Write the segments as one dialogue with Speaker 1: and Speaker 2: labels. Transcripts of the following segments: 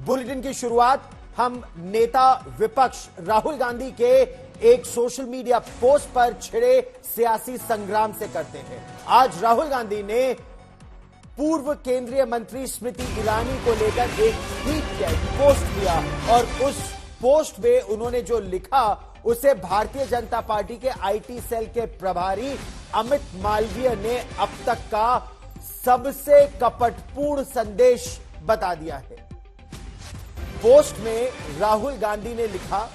Speaker 1: Bulletin की शुरुआत हम नेता विपक्ष राहुल गांधी के एक सोशल मीडिया पोस्ट पर छिड़े सियासी संग्राम से करते हैं। आज राहुल गांधी ने पूर्व केंद्रीय मंत्री स्मृति ईरानी को लेकर एक ट्वीट किया, पोस्ट किया और उस पोस्ट में उन्होंने जो लिखा उसे भारतीय जनता पार्टी के आईटी सेल के प्रभारी अमित मालवीय ने अब तक का सबसे कपटपूर्ण संदेश बता दिया है। पोस्ट में राहुल गांधी ने लिखा,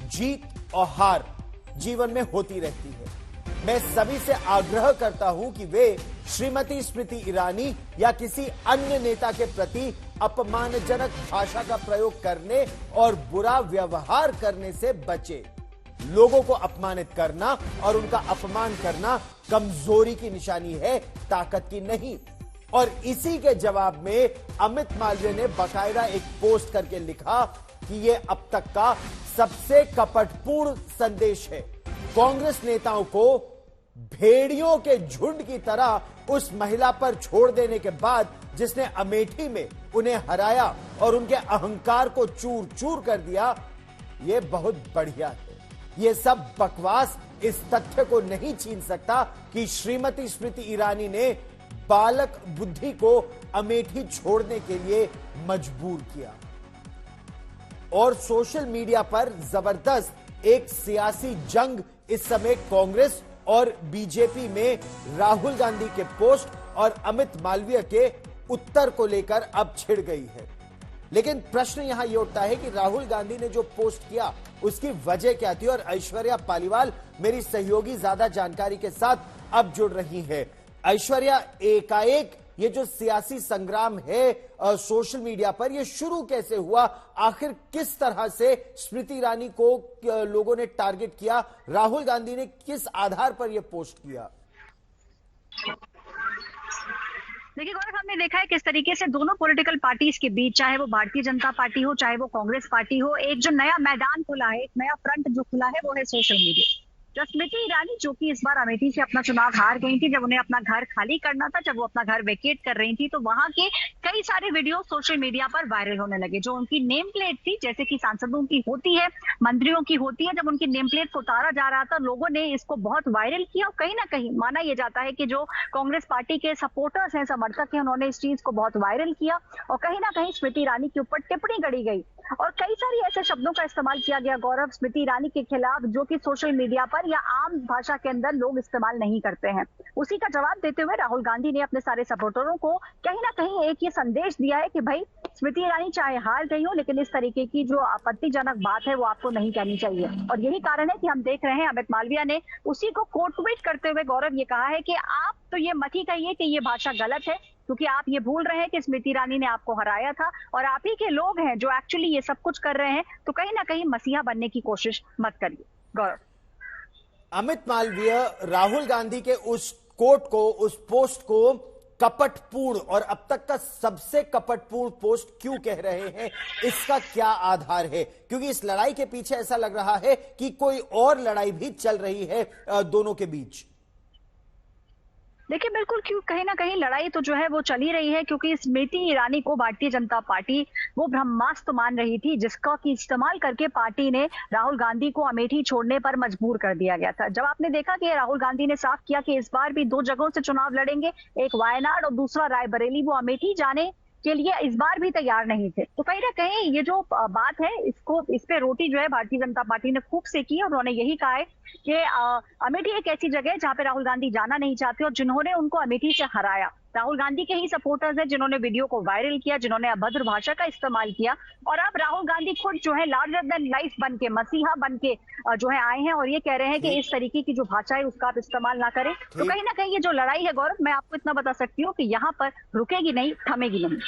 Speaker 1: जीत और हार जीवन में होती रहती है। मैं सभी से आग्रह करता हूं कि वे श्रीमती स्मृति ईरानी या किसी अन्य नेता के प्रति अपमानजनक भाषा का प्रयोग करने और बुरा व्यवहार करने से बचे। लोगों को अपमानित करना और उनका अपमान करना कमजोरी की निशानी है, ताकत की नहीं। और इसी के जवाब में अमित मालवीय ने बाकायदा एक पोस्ट करके लिखा कि यह अब तक का सबसे कपटपूर्ण संदेश है। कांग्रेस नेताओं को भेड़ियों के झुंड की तरह उस महिला पर छोड़ देने के बाद जिसने अमेठी में उन्हें हराया और उनके अहंकार को चूर चूर कर दिया, यह बहुत बढ़िया है। यह सब बकवास इस तथ्य को नहीं छीन सकता कि श्रीमती स्मृति ईरानी ने बालक बुद्धि को अमेठी छोड़ने के लिए मजबूर किया। और सोशल मीडिया पर जबरदस्त एक सियासी जंग इस समय कांग्रेस और बीजेपी में राहुल गांधी के पोस्ट और अमित मालवीय के उत्तर को लेकर अब छिड़ गई है। लेकिन प्रश्न यहां यह उठता है कि राहुल गांधी ने जो पोस्ट किया उसकी वजह क्या थी। और ऐश्वर्या पालीवाल मेरी सहयोगी ज्यादा जानकारी के साथ अब जुड़ रही है। ऐश्वर्या, एकाएक ये जो सियासी संग्राम है सोशल मीडिया पर, ये शुरू कैसे हुआ? आखिर किस तरह से स्मृति ईरानी को लोगों ने टारगेट किया? राहुल गांधी ने किस आधार पर यह पोस्ट किया?
Speaker 2: देखिए गौरव, हमने देखा है किस तरीके से दोनों पॉलिटिकल पार्टीज के बीच, चाहे वो भारतीय जनता पार्टी हो चाहे वो कांग्रेस पार्टी हो, एक जो नया मैदान खुला है, एक नया फ्रंट जो खुला है वो है सोशल मीडिया। जब स्मृति ईरानी जो कि इस बार अमेठी से अपना चुनाव हार गई थी, जब उन्हें अपना घर खाली करना था, जब वो अपना घर वेकेट कर रही थी, तो वहां के कई सारे वीडियो सोशल मीडिया पर वायरल होने लगे। जो उनकी नेम प्लेट थी, जैसे कि सांसदों की होती है, मंत्रियों की होती है, जब उनकी नेम प्लेट को उतारा जा रहा था, लोगों ने इसको बहुत वायरल किया। और कहीं ना कहीं माना यह जाता है कि जो कांग्रेस पार्टी के सपोर्टर्स हैं, समर्थक हैं, उन्होंने इस चीज को बहुत वायरल किया और कहीं ना कहीं स्मृति ईरानी के ऊपर टिप्पणी गढ़ी गई और कई सारी ऐसे शब्दों का इस्तेमाल किया गया गौरव स्मृति ईरानी के खिलाफ, जो कि सोशल मीडिया पर या आम भाषा के अंदर लोग इस्तेमाल नहीं करते हैं। उसी का जवाब देते हुए राहुल गांधी ने अपने सारे सपोर्टरों को कहीं ना कहीं एक ये संदेश दिया है कि भाई स्मृति ईरानी चाहे हार गई हो, लेकिन इस तरीके की जो आपत्तिजनक बात है वो आपको नहीं कहनी चाहिए। और यही कारण है कि हम देख रहे हैं अमित मालवीय ने उसी को कोट ट्वीट करते हुए गौरव ये कहा है कि आप तो ये मत ही कहिए कि ये भाषा गलत है, क्योंकि आप ये भूल रहे हैं कि स्मृति ईरानी ने आपको हराया था और आप ही के लोग हैं जो एक्चुअली ये सब कुछ कर रहे हैं। तो कहीं ना कहीं मसीहा बनने की कोशिश मत करिए। गौरव,
Speaker 1: अमित मालवीय राहुल गांधी के उस कोट को, उस पोस्ट को कपटपूर्ण और अब तक का सबसे कपटपूर्ण पोस्ट क्यों कह रहे हैं? इसका क्या आधार है? क्योंकि इस लड़ाई के पीछे ऐसा लग रहा है कि कोई और लड़ाई भी चल रही है दोनों के बीच।
Speaker 2: देखिए बिल्कुल, क्यों कहीं ना कहीं लड़ाई तो जो है वो चल ही रही है, क्योंकि स्मृति ईरानी को भारतीय जनता पार्टी वो ब्रह्मास्त्र मान रही थी, जिसका कि इस्तेमाल करके पार्टी ने राहुल गांधी को अमेठी छोड़ने पर मजबूर कर दिया गया था। जब आपने देखा कि राहुल गांधी ने साफ किया कि इस बार भी दो जगहों से चुनाव लड़ेंगे, एक वायनाड और दूसरा रायबरेली, वो अमेठी जाने के लिए इस बार भी तैयार नहीं थे। तो कहीं ना कहीं ये जो बात है, इस पे रोटी जो है भारतीय जनता पार्टी ने खूब सेकी और उन्होंने यही कहा है कि अमेठी एक ऐसी जगह है जहां पे राहुल गांधी जाना नहीं चाहते और जिन्होंने उनको अमेठी से हराया राहुल गांधी के ही सपोर्टर्स हैं, जिन्होंने वीडियो को वायरल किया, जिन्होंने अभद्र भाषा का इस्तेमाल किया। और अब राहुल गांधी खुद जो है लार्जर देन लाइफ बन के, मसीहा बन के जो है आए हैं और ये कह रहे हैं कि इस तरीके की जो भाषा है उसका आप इस्तेमाल ना करें। तो कहीं ना कहीं ये जो लड़ाई है गौरव, मैं आपको इतना बता सकती हूँ कि यहाँ पर रुकेगी नहीं, थमेगी नहीं।